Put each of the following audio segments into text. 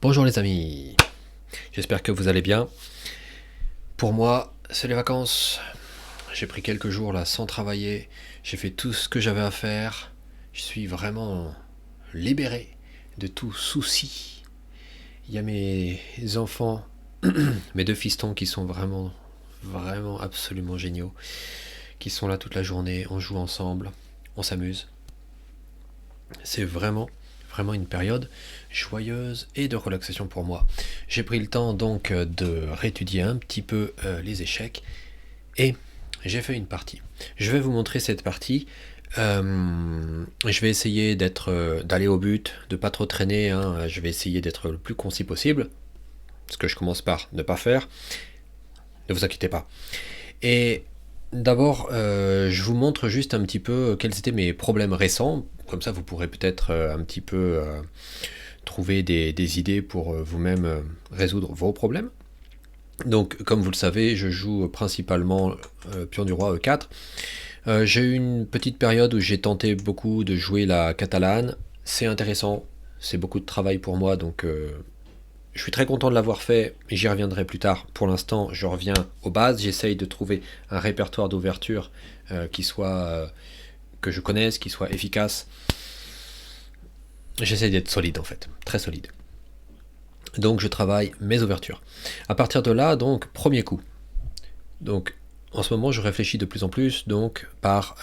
Bonjour les amis, j'espère que vous allez bien. Pour moi, c'est les vacances. J'ai pris quelques jours là sans travailler. J'ai fait tout ce que j'avais à faire. Je suis vraiment libéré de tout souci. Il y a mes enfants, mes deux fistons qui sont vraiment absolument géniaux, qui sont là toute la journée, on joue ensemble, on s'amuse. C'est vraiment une période joyeuse et de relaxation pour moi. J'ai pris le temps donc de réétudier un petit peu les échecs et j'ai fait une partie. Je vais vous montrer cette partie. Je vais essayer d'aller au but, de pas trop traîner, hein. Je vais essayer d'être le plus concis possible, ce que je commence par ne pas faire. Ne vous inquiétez pas. Et d'abord, je vous montre juste un petit peu quels étaient mes problèmes récents. Comme ça, vous pourrez peut-être un petit peu trouver des idées pour vous-même résoudre vos problèmes. Donc, comme vous le savez, je joue principalement Pion du Roi E4. J'ai eu une petite période où j'ai tenté beaucoup de jouer la catalane. C'est intéressant, c'est beaucoup de travail pour moi, donc je suis très content de l'avoir fait, et j'y reviendrai plus tard. Pour l'instant, je reviens aux bases, j'essaye de trouver un répertoire d'ouverture qui soit que je connaisse, qui soit efficace. J'essaie d'être solide en fait, très solide. Donc je travaille mes ouvertures. À partir de là, donc premier coup. Donc en ce moment, je réfléchis de plus en plus donc par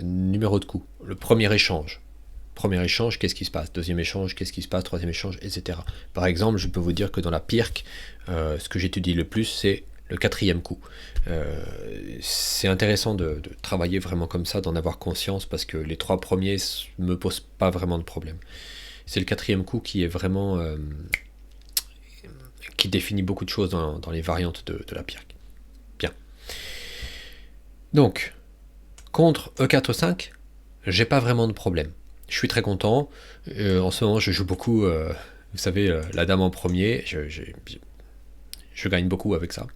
numéro de coup. Le premier échange. Premier échange, qu'est-ce qui se passe? Deuxième échange, qu'est-ce qui se passe? Troisième échange, etc. Par exemple, je peux vous dire que dans la Pirc, ce que j'étudie le plus, c'est le quatrième coup. C'est intéressant de travailler vraiment comme ça, d'en avoir conscience, parce que les trois premiers ne me posent pas vraiment de problème. C'est le quatrième coup qui est vraiment qui définit beaucoup de choses dans les variantes de la Pirc. Bien. Donc, contre E4-5, j'ai pas vraiment de problème. Je suis très content. En ce moment, je joue beaucoup, vous savez, la dame en premier. Je gagne beaucoup avec ça.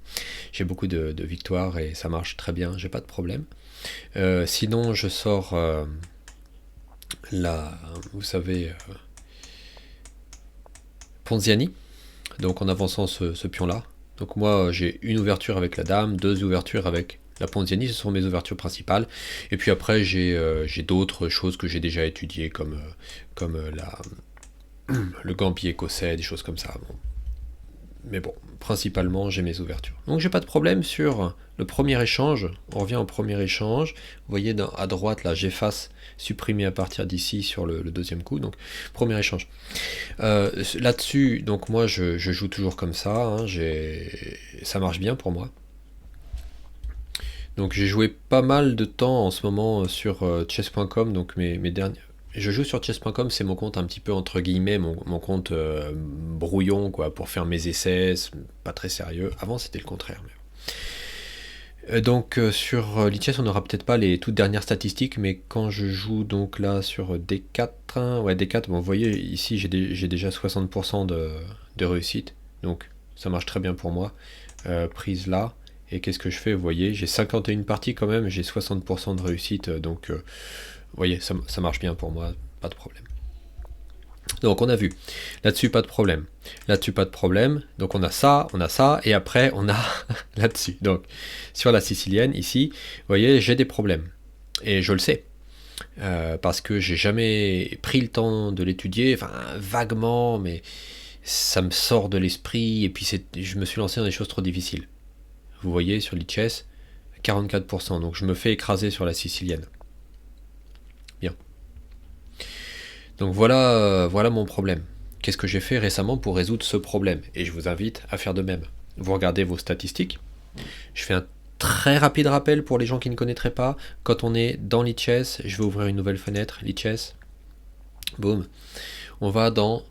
J'ai beaucoup de victoires et ça marche très bien. J'ai pas de problème. Sinon, je sors la, vous savez, Ponziani. Donc en avançant ce pion-là. Donc moi, j'ai une ouverture avec la dame, deux ouvertures avec la Ponziani, ce sont mes ouvertures principales. Et puis après, j'ai d'autres choses que j'ai déjà étudiées, comme le gambier écossais, des choses comme ça. Bon. Mais bon, principalement, j'ai mes ouvertures. Donc j'ai pas de problème sur le premier échange. On revient au premier échange. Vous voyez à droite, là, j'efface supprimer à partir d'ici sur le deuxième coup. Donc, premier échange. Là-dessus, donc moi, je joue toujours comme ça. Hein, ça marche bien pour moi. Donc j'ai joué pas mal de temps en ce moment sur chess.com, donc mes derniers. Je joue sur chess.com, c'est mon compte un petit peu entre guillemets, mon compte brouillon, quoi, pour faire mes essais, pas très sérieux. Avant c'était le contraire. Donc sur l'e-chess, on n'aura peut-être pas les toutes dernières statistiques, mais quand je joue donc là sur D4, hein, ouais D4, bon, vous voyez ici j'ai déjà 60% de réussite, donc ça marche très bien pour moi. Prise là. Et qu'est-ce que je fais? Vous voyez, j'ai 51 parties quand même, j'ai 60% de réussite, donc vous voyez, ça marche bien pour moi, pas de problème. Donc on a vu, là-dessus pas de problème, là-dessus pas de problème, donc on a ça, et après on a là-dessus. Donc sur la sicilienne, ici, vous voyez, j'ai des problèmes, et je le sais, parce que j'ai jamais pris le temps de l'étudier, enfin vaguement, mais ça me sort de l'esprit, et puis je me suis lancé dans des choses trop difficiles. Vous voyez sur l'e-chess, 44%, donc je me fais écraser sur la sicilienne. Bien. Donc voilà mon problème. Qu'est-ce que j'ai fait récemment pour résoudre ce problème? Et je vous invite à faire de même. Vous regardez vos statistiques. Je fais un très rapide rappel pour les gens qui ne connaîtraient pas. Quand on est dans l'e-chess, je vais ouvrir une nouvelle fenêtre, l'e-chess. Boum. On va dans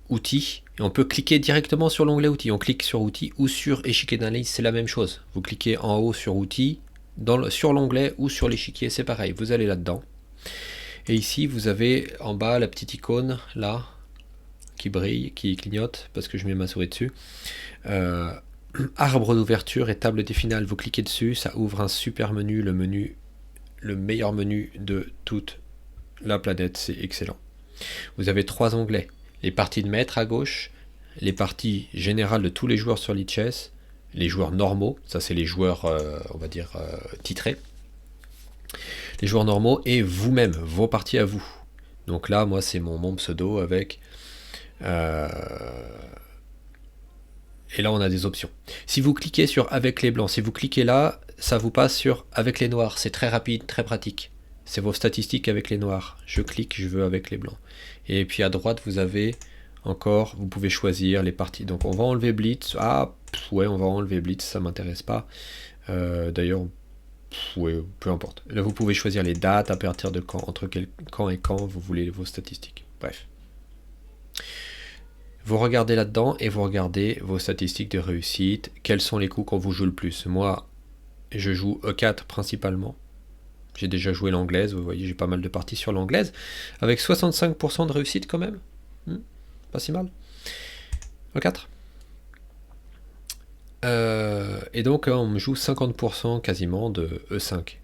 outils et on peut cliquer directement sur l'onglet outils. On clique sur outils ou sur échiquier d'analyse, c'est la même chose. Vous cliquez en haut sur outils, sur l'onglet ou sur l'échiquier, c'est pareil. Vous allez là-dedans. Et ici, vous avez en bas la petite icône, là, qui brille, qui clignote, parce que je mets ma souris dessus. Arbre d'ouverture et table des finales. Vous cliquez dessus, ça ouvre un super menu, le meilleur menu de toute la planète, c'est excellent. Vous avez trois onglets. Les parties de maître à gauche, les parties générales de tous les joueurs sur Lichess, les joueurs normaux, ça c'est les joueurs, on va dire, titrés, les joueurs normaux et vous-même, vos parties à vous. Donc là, moi, c'est mon pseudo avec... et là, on a des options. Si vous cliquez sur avec les blancs, si vous cliquez là, ça vous passe sur avec les noirs. C'est très rapide, très pratique. C'est vos statistiques avec les noirs. Je clique, je veux avec les blancs. Et puis à droite, vous avez encore, vous pouvez choisir les parties. Donc on va enlever Blitz. Ah, ouais, on va enlever Blitz, ça m'intéresse pas. D'ailleurs, ouais, peu importe. Là, vous pouvez choisir les dates à partir de quand, entre quand et quand vous voulez vos statistiques. Bref. Vous regardez là-dedans et vous regardez vos statistiques de réussite. Quels sont les coups qu'on vous joue le plus? Moi, je joue E4 principalement. J'ai déjà joué l'anglaise, vous voyez, j'ai pas mal de parties sur l'anglaise. Avec 65% de réussite quand même. Pas si mal. E4. Et donc, on me joue 50% quasiment de E5.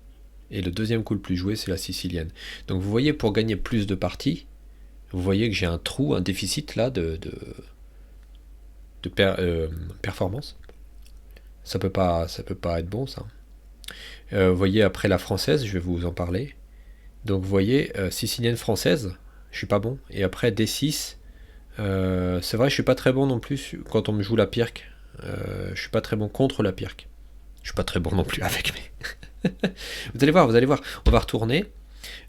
Et le deuxième coup le plus joué, c'est la sicilienne. Donc vous voyez, pour gagner plus de parties, vous voyez que j'ai un trou, un déficit là de performance. Ça peut pas être bon ça. Vous voyez après la française, je vais vous en parler. Donc vous voyez, sicilienne française, je suis pas bon. Et après D6, c'est vrai je suis pas très bon non plus quand on me joue la pirque. Je suis pas très bon contre la pirque. Je suis pas très bon non plus avec mes... vous allez voir. On va retourner.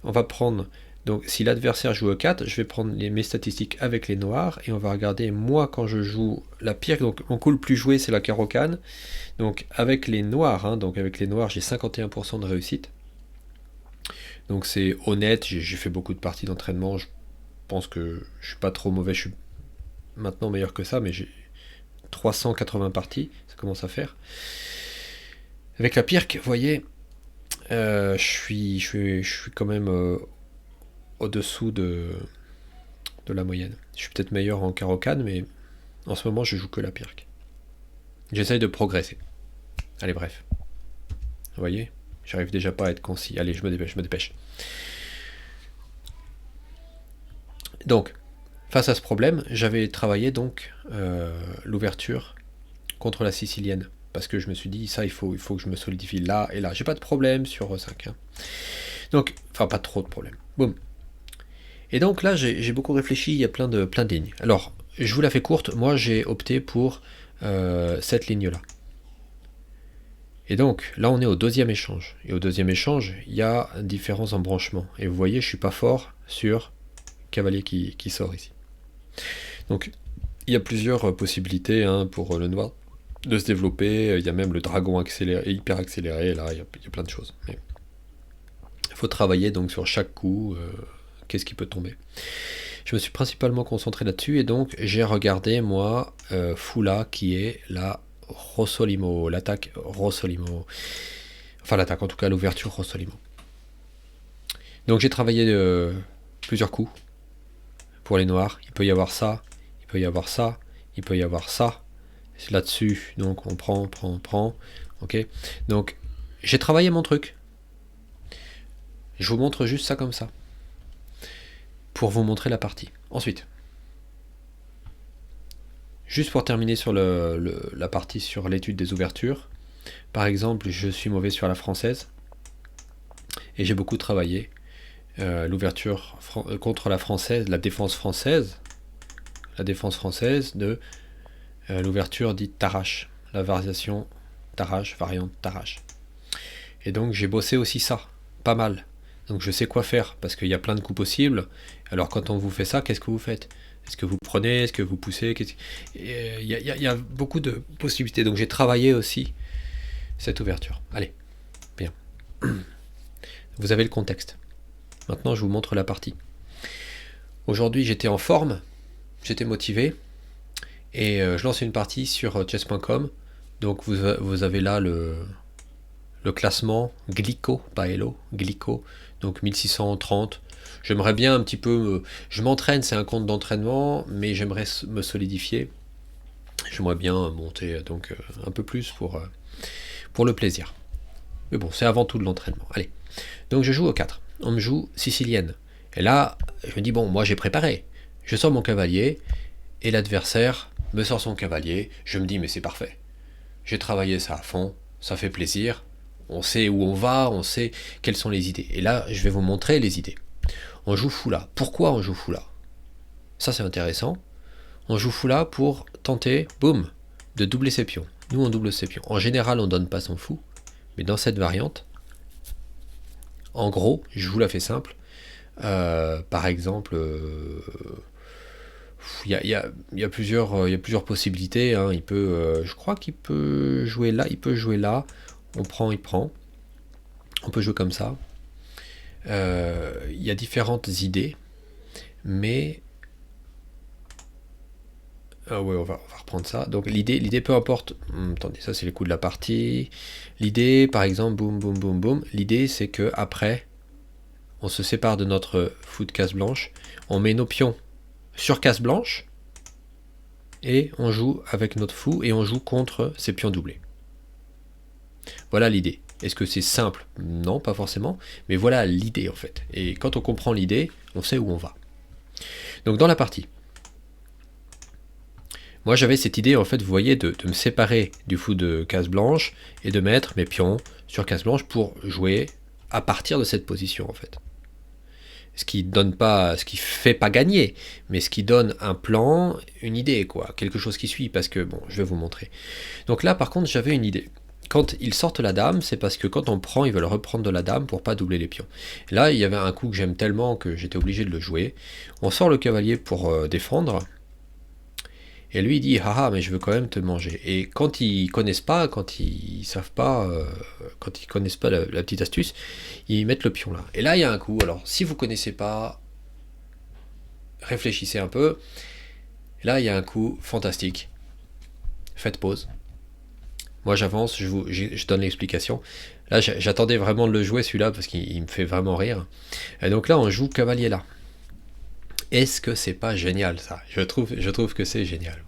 On va prendre... Donc si l'adversaire joue E4, je vais prendre mes statistiques avec les noirs et on va regarder moi quand je joue la pirque. Donc mon coup le plus joué c'est la carocane. Donc avec les noirs, j'ai 51% de réussite. Donc c'est honnête, j'ai fait beaucoup de parties d'entraînement. Je pense que je suis pas trop mauvais, je suis maintenant meilleur que ça, mais j'ai 380 parties, ça commence à faire. Avec la pirque, vous voyez, je suis quand même au-dessous de la moyenne. Je suis peut-être meilleur en carocane, mais en ce moment je joue que la pirque. J'essaye de progresser. Allez, bref. Vous voyez, j'arrive déjà pas à être concis. Allez, je me dépêche. Donc, face à ce problème, j'avais travaillé donc l'ouverture contre la sicilienne. Parce que je me suis dit, ça, il faut que je me solidifie là et là. J'ai pas de problème sur 5. Hein. Donc, enfin, pas trop de problème. Boum. Et donc là, j'ai beaucoup réfléchi, il y a plein de lignes. Alors, je vous la fais courte, moi j'ai opté pour cette ligne-là. Et donc, là on est au deuxième échange. Et au deuxième échange, il y a différents embranchements. Et vous voyez, je suis pas fort sur cavalier qui sort ici. Donc, il y a plusieurs possibilités pour le noir de se développer. Il y a même le dragon accéléré, hyper accéléré, là, il y a plein de choses. Mais il faut travailler donc sur chaque coup. Qu'est-ce qui peut tomber. Je me suis principalement concentré là-dessus et donc j'ai regardé moi Fula qui est la Rossolimo, l'attaque Rossolimo, enfin l'attaque en tout cas l'ouverture Rossolimo. Donc j'ai travaillé plusieurs coups pour les noirs. Il peut y avoir ça, il peut y avoir ça, il peut y avoir ça. C'est là-dessus, donc on prend, ok. Donc j'ai travaillé mon truc. Je vous montre juste ça comme ça. Pour vous montrer la partie. Ensuite, juste pour terminer sur la partie sur l'étude des ouvertures, par exemple, je suis mauvais sur la française, et j'ai beaucoup travaillé l'ouverture contre la française, la défense française de l'ouverture dite Tarrache, la variation Tarrache, variante Tarrache. Et donc j'ai bossé aussi ça, pas mal. Donc je sais quoi faire, parce qu'il y a plein de coups possibles. Alors quand on vous fait ça, qu'est-ce que vous faites? Est-ce que vous prenez? Est-ce que vous poussez? Il y a beaucoup de possibilités. Donc j'ai travaillé aussi cette ouverture. Allez, bien. Vous avez le contexte. Maintenant je vous montre la partie. Aujourd'hui j'étais en forme, j'étais motivé, et je lance une partie sur chess.com. Donc vous avez là le classement Glico, pas Hello, Glico, donc 1630. J'aimerais bien un petit peu... je m'entraîne, c'est un compte d'entraînement, mais j'aimerais me solidifier. J'aimerais bien monter donc un peu plus pour le plaisir. Mais bon, c'est avant tout de l'entraînement. Allez, donc je joue au 4. On me joue sicilienne. Et là, je me dis, bon, moi j'ai préparé. Je sors mon cavalier, et l'adversaire me sort son cavalier, je me dis mais c'est parfait. J'ai travaillé ça à fond, ça fait plaisir, on sait où on va, on sait quelles sont les idées. Et là, je vais vous montrer les idées. On joue fou là. Pourquoi on joue fou là? Ça c'est intéressant. On joue fou là pour tenter, boum, de doubler ses pions. Nous on double ses pions. En général on donne pas son fou, mais dans cette variante, en gros, je vous la fais simple. Par exemple, il y a plusieurs possibilités. Hein. Je crois qu'il peut jouer là, il peut jouer là. On prend, il prend. On peut jouer comme ça. Il y a différentes idées, mais ouais, on va reprendre ça. Donc l'idée peu importe. Attendez, ça c'est les coups de la partie. L'idée, par exemple, boum, boum, boum, boum. L'idée c'est que après, on se sépare de notre fou de case blanche. On met nos pions sur case blanche et on joue avec notre fou et on joue contre ces pions doublés. Voilà l'idée. Est-ce que c'est simple? Non, pas forcément. Mais voilà l'idée en fait. Et quand on comprend l'idée, on sait où on va. Donc dans la partie. Moi j'avais cette idée en fait, vous voyez, de me séparer du fou de case blanche et de mettre mes pions sur case blanche pour jouer à partir de cette position en fait. Ce qui fait pas gagner, mais ce qui donne un plan, une idée quoi, quelque chose qui suit, parce que bon, je vais vous montrer. Donc là par contre j'avais une idée. Quand ils sortent la dame, c'est parce que quand on prend, ils veulent reprendre de la dame pour pas doubler les pions. Et là il y avait un coup que j'aime tellement que j'étais obligé de le jouer. On sort le cavalier pour défendre. Et lui il dit haha mais je veux quand même te manger. Et quand ils connaissent pas, quand ils connaissent pas la petite astuce, ils mettent le pion là. Et là il y a un coup. Alors si vous connaissez pas, réfléchissez un peu. Et là il y a un coup fantastique. Faites pause. Moi j'avance, je donne l'explication. Là j'attendais vraiment de le jouer celui-là parce qu'il me fait vraiment rire. Et donc là on joue cavalier là. Est-ce que c'est pas génial ça? Je trouve que c'est génial.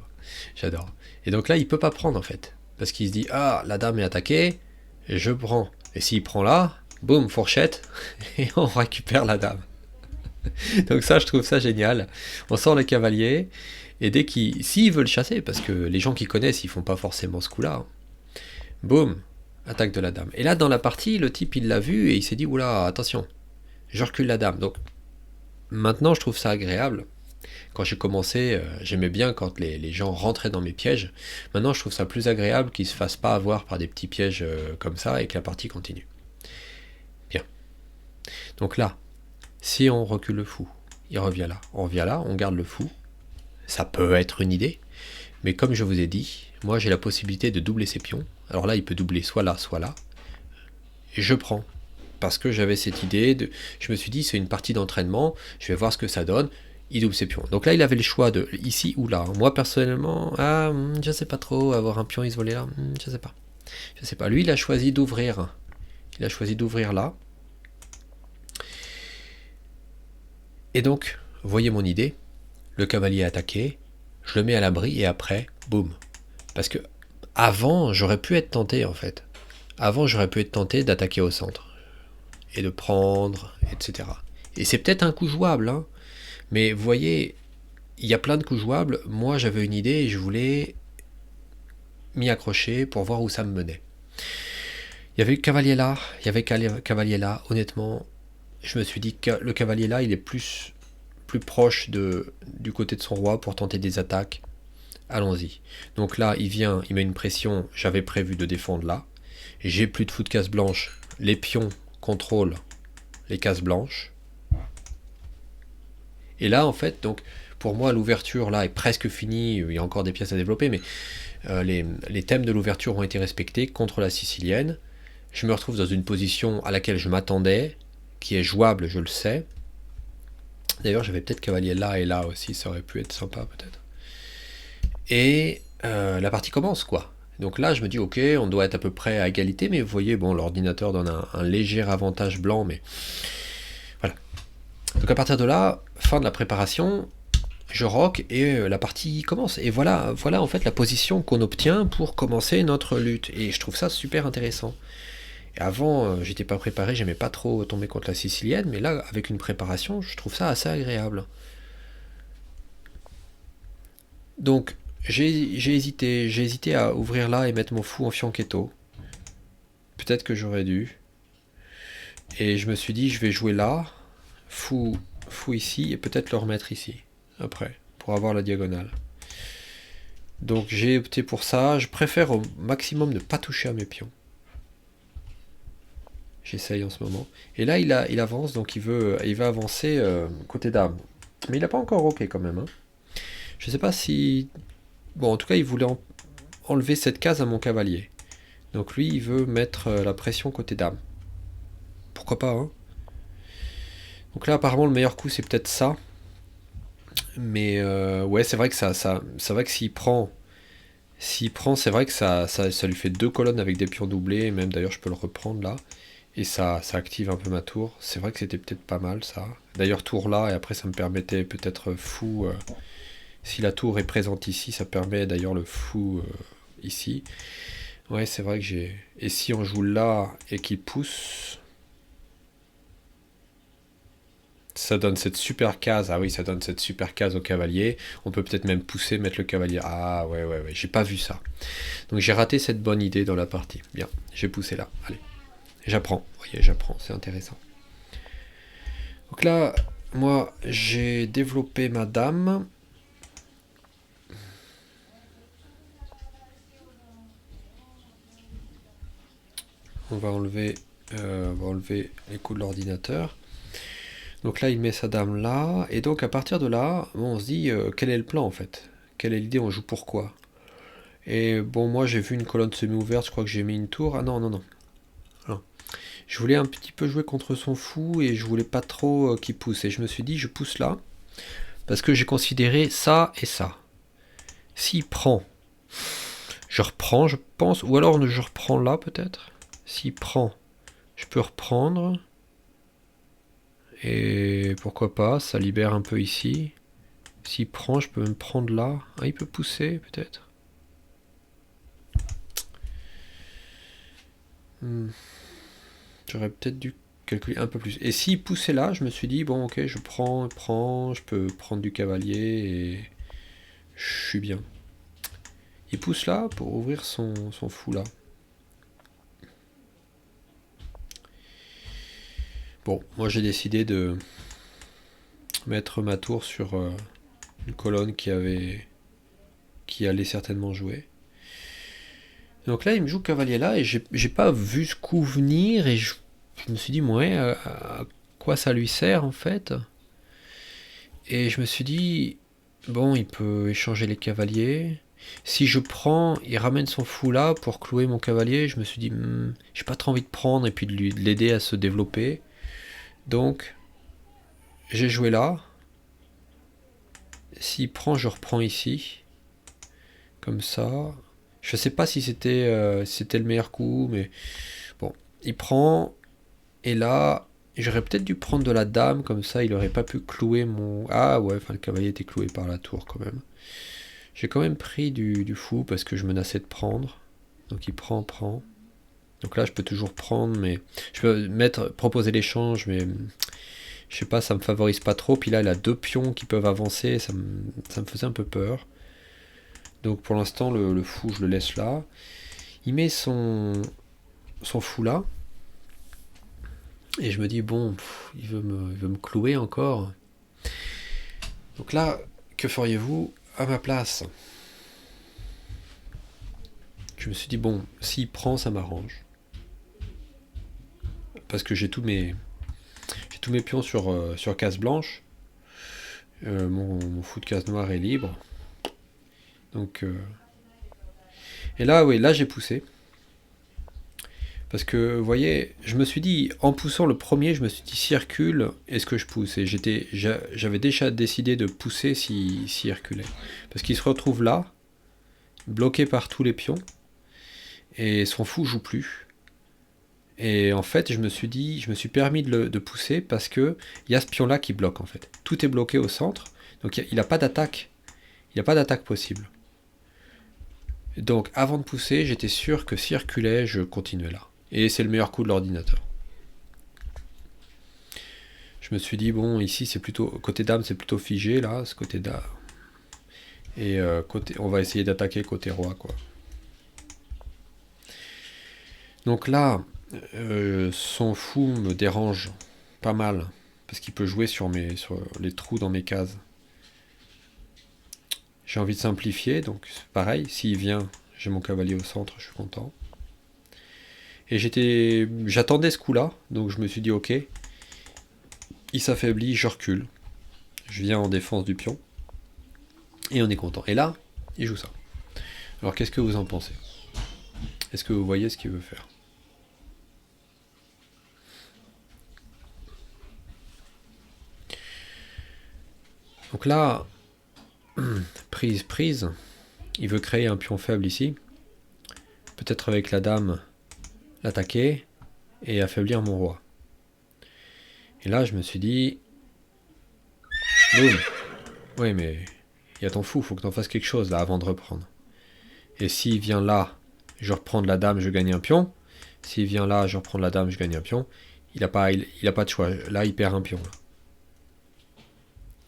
J'adore. Et donc là, il peut pas prendre en fait. Parce qu'il se dit, ah, la dame est attaquée, et je prends. Et s'il prend là, boum, fourchette, et on récupère la dame. Donc ça, je trouve ça génial. On sort le cavalier, et s'ils veulent chasser, parce que les gens qui connaissent, ils font pas forcément ce coup-là. Hein. Boum, attaque de la dame. Et là, dans la partie, le type, il l'a vu, et il s'est dit, oula, attention, je recule la dame. Donc, maintenant, je trouve ça agréable. Quand j'ai commencé, j'aimais bien quand les gens rentraient dans mes pièges. Maintenant, je trouve ça plus agréable qu'ils ne se fassent pas avoir par des petits pièges comme ça et que la partie continue. Bien. Donc là, si on recule le fou, il revient là. On revient là, on garde le fou. Ça peut être une idée. Mais comme je vous ai dit, moi j'ai la possibilité de doubler ses pions. Alors là, il peut doubler soit là, soit là. Et je prends. Parce que j'avais cette idée, je me suis dit, c'est une partie d'entraînement, je vais voir ce que ça donne. Il double ses pions. Donc là, il avait le choix de ici ou là. Moi, personnellement, je sais pas trop, avoir un pion isolé là, je sais pas. Je sais pas. Lui, il a choisi d'ouvrir. Il a choisi d'ouvrir là. Et donc, voyez mon idée. Le cavalier est attaqué. Je le mets à l'abri et après, boum. Parce que avant, j'aurais pu être tenté en fait. Avant, j'aurais pu être tenté d'attaquer au centre. Et de prendre, etc. Et c'est peut-être un coup jouable, hein. Mais vous voyez, il y a plein de coups jouables. Moi, j'avais une idée et je voulais m'y accrocher pour voir où ça me menait. Il y avait le cavalier là, il y avait le cavalier là. Honnêtement, je me suis dit que le cavalier là, il est plus proche du côté de son roi pour tenter des attaques. Allons-y. Donc là, il vient, il met une pression. J'avais prévu de défendre là. J'ai plus de fou de case blanche. Les pions contrôlent les cases blanches. Et là, en fait, donc, pour moi, l'ouverture là est presque finie. Il y a encore des pièces à développer, mais les thèmes de l'ouverture ont été respectés contre la sicilienne. Je me retrouve dans une position à laquelle je m'attendais, qui est jouable, je le sais. D'ailleurs, j'avais peut-être cavalier là et là aussi, ça aurait pu être sympa peut-être. Et la partie commence, quoi. Donc là, je me dis, ok, on doit être à peu près à égalité, mais vous voyez, bon, l'ordinateur donne un léger avantage blanc, mais voilà. Donc à partir de là, fin de la préparation, je rock et la partie commence. Et voilà en fait la position qu'on obtient pour commencer notre lutte. Et je trouve ça super intéressant. Et avant, j'étais pas préparé, j'aimais pas trop tomber contre la sicilienne, mais là, avec une préparation, je trouve ça assez agréable. Donc, j'ai hésité à ouvrir là et mettre mon fou en fianchetto. Peut-être que j'aurais dû. Et je me suis dit, je vais jouer là, fou, fou ici, et peut-être le remettre ici, après, pour avoir la diagonale. Donc j'ai opté pour ça. Je préfère au maximum ne pas toucher à mes pions. J'essaye en ce moment. Et là, il avance, donc il va avancer côté dame. Mais il n'a pas encore roqué quand même. Hein. Je sais pas si... Bon, en tout cas, il voulait enlever cette case à mon cavalier. Donc lui, il veut mettre la pression côté dame. Pourquoi pas, hein. Donc là, apparemment, le meilleur coup, c'est peut-être ça. Mais ouais, c'est vrai que c'est vrai que s'il prend, c'est vrai que ça lui fait deux colonnes avec des pions doublés. Et même d'ailleurs, je peux le reprendre là. Et ça active un peu ma tour. C'est vrai que c'était peut-être pas mal ça. D'ailleurs, tour là, et après, ça me permettait peut-être fou. Si la tour est présente ici, ça permet d'ailleurs le fou ici. Ouais, c'est vrai que j'ai... Et si on joue là et qu'il pousse, ça donne cette super case. Ah oui, ça donne cette super case au cavalier. On peut peut-être même pousser, mettre le cavalier. Ah ouais, ouais, ouais, j'ai pas vu ça. Donc j'ai raté cette bonne idée dans la partie. Bien, j'ai poussé là. Allez, j'apprends. Vous voyez, j'apprends, c'est intéressant. Donc là, moi, j'ai développé ma dame. On va enlever les coups de l'ordinateur. Donc là, il met sa dame là. Et donc, à partir de là, bon, on se dit, quel est le plan, en fait? Quelle est l'idée? On joue pourquoi? Et bon, moi, j'ai vu une colonne semi-ouverte. Je crois que j'ai mis une tour. Ah non, non, non. Non. Je voulais un petit peu jouer contre son fou. Et je voulais pas trop qu'il pousse. Et je me suis dit, je pousse là. Parce que j'ai considéré ça et ça. S'il prend, je reprends, je pense. Ou alors, je reprends là, peut-être. S'il prend, je peux reprendre. Et pourquoi pas, ça libère un peu ici. S'il prend, je peux me prendre là. Ah, il peut pousser, peut-être. J'aurais peut-être dû calculer un peu plus. Et s'il poussait là, je me suis dit, bon, ok, je prends, je peux prendre du cavalier et je suis bien. Il pousse là pour ouvrir son fou là. Bon, moi j'ai décidé de mettre ma tour sur une colonne qui allait certainement jouer. Donc là, il me joue cavalier là et j'ai pas vu ce coup venir et je me suis dit, ouais, à quoi ça lui sert en fait? Et je me suis dit, bon, il peut échanger les cavaliers. Si je prends, il ramène son fou là pour clouer mon cavalier. Je me suis dit, j'ai pas trop envie de prendre et puis de l'aider à se développer. Donc, j'ai joué là. S'il prend, je reprends ici. Comme ça. Je sais pas si c'était le meilleur coup, mais bon. Il prend, et là, j'aurais peut-être dû prendre de la dame, comme ça il aurait pas pu clouer mon... Ah ouais, enfin le cavalier était cloué par la tour quand même. J'ai quand même pris du fou parce que je menaçais de prendre. Donc il prend. Donc là je peux toujours prendre, mais je peux proposer l'échange, mais je sais pas, ça me favorise pas trop. Puis là il a deux pions qui peuvent avancer, ça me faisait un peu peur. Donc pour l'instant le fou je le laisse là. Il met son fou là. Et je me dis, bon, il veut me clouer encore. Donc là, que feriez-vous à ma place? Je me suis dit, bon, s'il prend, ça m'arrange. Parce que j'ai tous mes pions sur case blanche. Mon fou de case noire est libre. Donc, et là, oui, là j'ai poussé. Parce que, vous voyez, je me suis dit, en poussant le premier, je me suis dit, s'il recule, est-ce que je pousse? Et j'avais déjà décidé de pousser s'il reculait. Parce qu'il se retrouve là, bloqué par tous les pions, et son fou joue plus. Et en fait, je me suis permis de pousser parce que il y a ce pion-là qui bloque, en fait. Tout est bloqué au centre, donc il n'a pas d'attaque. Il n'y a pas d'attaque possible. Donc, avant de pousser, j'étais sûr que s'il reculait, je continuais là. Et c'est le meilleur coup de l'ordinateur. Je me suis dit, bon, ici, c'est plutôt... Côté dame, c'est plutôt figé, là, ce côté dame. Et on va essayer d'attaquer côté roi, quoi. Donc là, son fou me dérange pas mal. Parce qu'il peut jouer sur les trous dans mes cases. J'ai envie de simplifier, donc pareil, s'il vient, j'ai mon cavalier au centre, je suis content. Et j'attendais ce coup-là, donc je me suis dit ok, il s'affaiblit, je recule. Je viens en défense du pion. Et on est content. Et là, il joue ça. Alors qu'est-ce que vous en pensez? Est-ce que vous voyez ce qu'il veut faire? Donc là, prise. Il veut créer un pion faible ici. Peut-être avec la dame l'attaquer et affaiblir mon roi. Et là, je me suis dit... Boum. Oui, mais il y a ton fou, faut que t'en fasses quelque chose là avant de reprendre. Et s'il vient là, je reprends de la dame, je gagne un pion. S'il vient là, je reprends de la dame, je gagne un pion. Il a pas de choix. Là, il perd un pion. Là.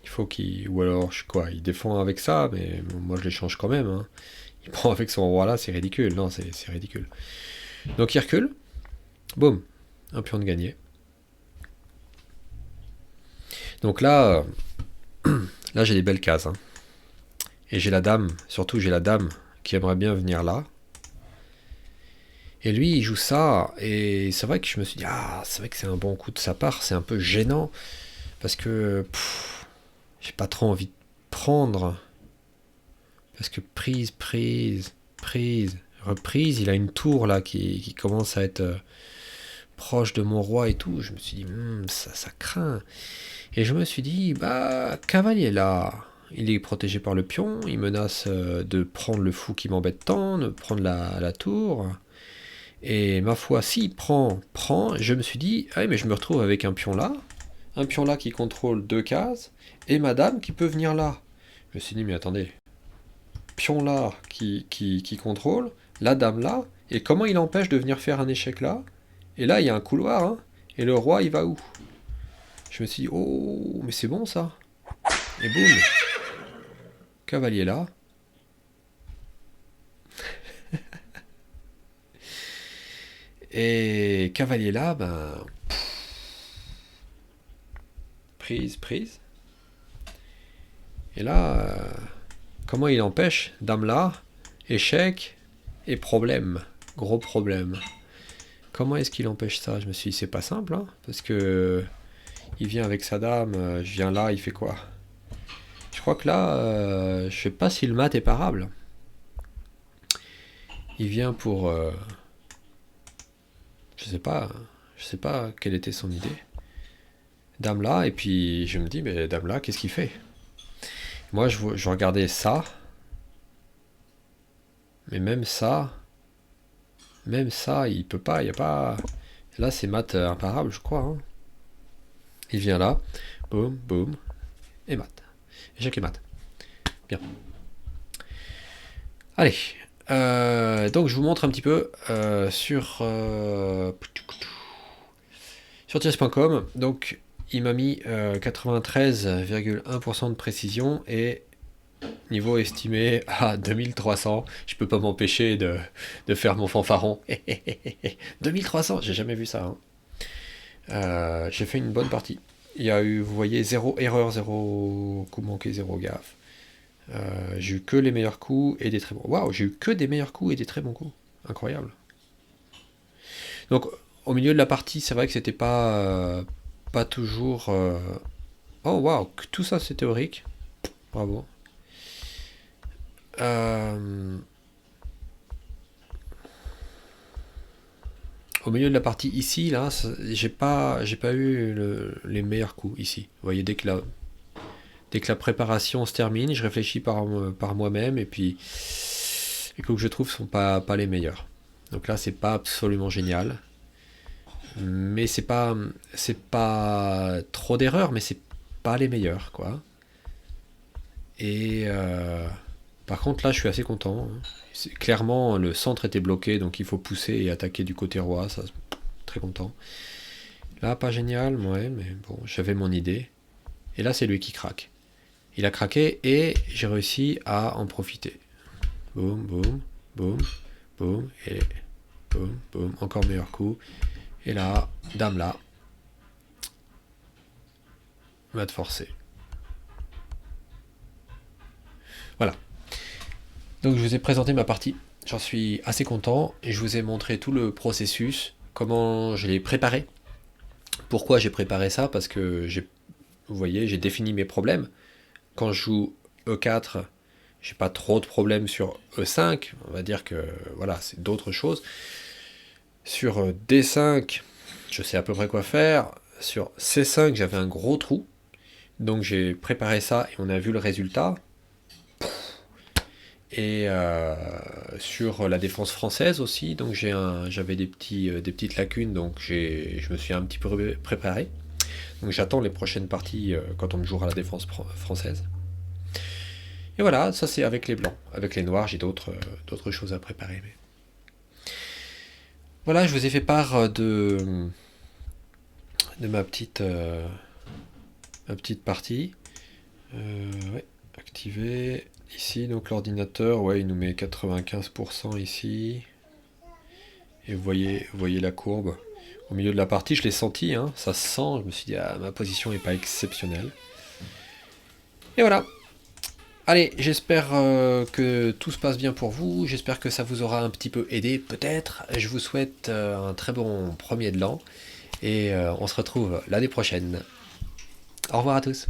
Il faut qu'il... Ou alors, quoi, il défend avec ça, mais moi je l'échange quand même. Hein. Il prend avec son roi là, c'est ridicule. Non, c'est ridicule. Donc il recule. Boum. Un pion de gagné. Donc là, là j'ai des belles cases. Hein. Et j'ai la dame, surtout j'ai la dame qui aimerait bien venir là. Et lui, il joue ça, et c'est vrai que je me suis dit, ah, c'est vrai que c'est un bon coup de sa part, c'est un peu gênant, parce que j'ai pas trop envie de prendre, parce que prise, reprise, il a une tour là qui commence à être proche de mon roi et tout. Je me suis dit, ça craint. Et je me suis dit, bah, cavalier là, il est protégé par le pion, il menace de prendre le fou qui m'embête tant, de prendre la tour. Et ma foi, s'il prend, je me suis dit, ah oui, mais je me retrouve avec un pion là qui contrôle 2 cases, et madame qui peut venir là. Je me suis dit, mais attendez, pion là qui contrôle, la dame là, et comment il empêche de venir faire un échec là? Et là, il y a un couloir, hein, et le roi, il va où? Je me suis dit, oh, mais c'est bon ça. Et boum, cavalier là. Et cavalier là, ben... Prise. Et là, comment il empêche? Dame là, échec et problème. Gros problème. Comment est-ce qu'il empêche ça? Je me suis dit, c'est pas simple, hein, parce que il vient avec sa dame, je viens là, il fait quoi? Je crois que là, je sais pas si le mat est parable. Il vient pour... je sais pas quelle était son idée. Dame là, et puis je me dis, mais dame là, qu'est-ce qu'il fait? Moi, je regardais ça, mais même ça, il peut pas, il y a pas... Là, c'est mat imparable, je crois. Hein. Il vient là, boum, et mat. Échec et mat. Bien. Allez, donc je vous montre un petit peu sur chess.com. Donc il m'a mis 93,1% de précision et niveau estimé à 2300. Je peux pas m'empêcher de faire mon fanfaron. 2300, j'ai jamais vu ça. Hein. J'ai fait une bonne partie. Il y a eu, vous voyez, 0 erreur, 0 coup manqué, 0 gaffe. J'ai eu que les meilleurs coups et des très bons. Waouh, j'ai eu que des meilleurs coups et des très bons coups. Incroyable. Donc, au milieu de la partie, c'est vrai que c'était pas toujours. Oh waouh, tout ça c'est théorique. Bravo. Au milieu de la partie ici, là, j'ai pas eu les meilleurs coups ici. Vous voyez, dès que la préparation se termine, je réfléchis par moi-même et puis les coups que je trouve sont pas les meilleurs. Donc là, c'est pas absolument génial, mais c'est pas trop d'erreurs, mais c'est pas les meilleurs, quoi. Et par contre, là, je suis assez content. Hein. Clairement, le centre était bloqué, donc il faut pousser et attaquer du côté roi. Ça, très content. Là, pas génial, ouais, mais bon, j'avais mon idée. Et là, c'est lui qui craque. il a craqué et j'ai réussi à en profiter. Boum, boum, boum, boum, et boum, boum, encore meilleur coup. Et là, dame là, va te forcer. Voilà. Donc je vous ai présenté ma partie. J'en suis assez content et je vous ai montré tout le processus, comment je l'ai préparé. Pourquoi j'ai préparé ça? Parce que vous voyez, j'ai défini mes problèmes. Quand je joue E4, j'ai pas trop de problèmes sur E5. On va dire que voilà, c'est d'autres choses. Sur D5, je sais à peu près quoi faire. Sur C5, j'avais un gros trou. Donc j'ai préparé ça et on a vu le résultat. Et sur la défense française aussi, donc j'avais des petites lacunes, donc je me suis un petit peu préparé. Donc j'attends les prochaines parties quand on me jouera la défense française. Et voilà, ça c'est avec les blancs. Avec les noirs, j'ai d'autres choses à préparer. Mais... Voilà, je vous ai fait part de ma petite partie. Ouais, activer. Ici, donc l'ordinateur, ouais, il nous met 95% ici. Et vous voyez la courbe. Au milieu de la partie, je l'ai senti, hein, ça se sent. Je me suis dit, ah, ma position n'est pas exceptionnelle. Et voilà. Allez, j'espère que tout se passe bien pour vous. J'espère que ça vous aura un petit peu aidé, peut-être. Je vous souhaite un très bon premier de l'an. Et on se retrouve l'année prochaine. Au revoir à tous.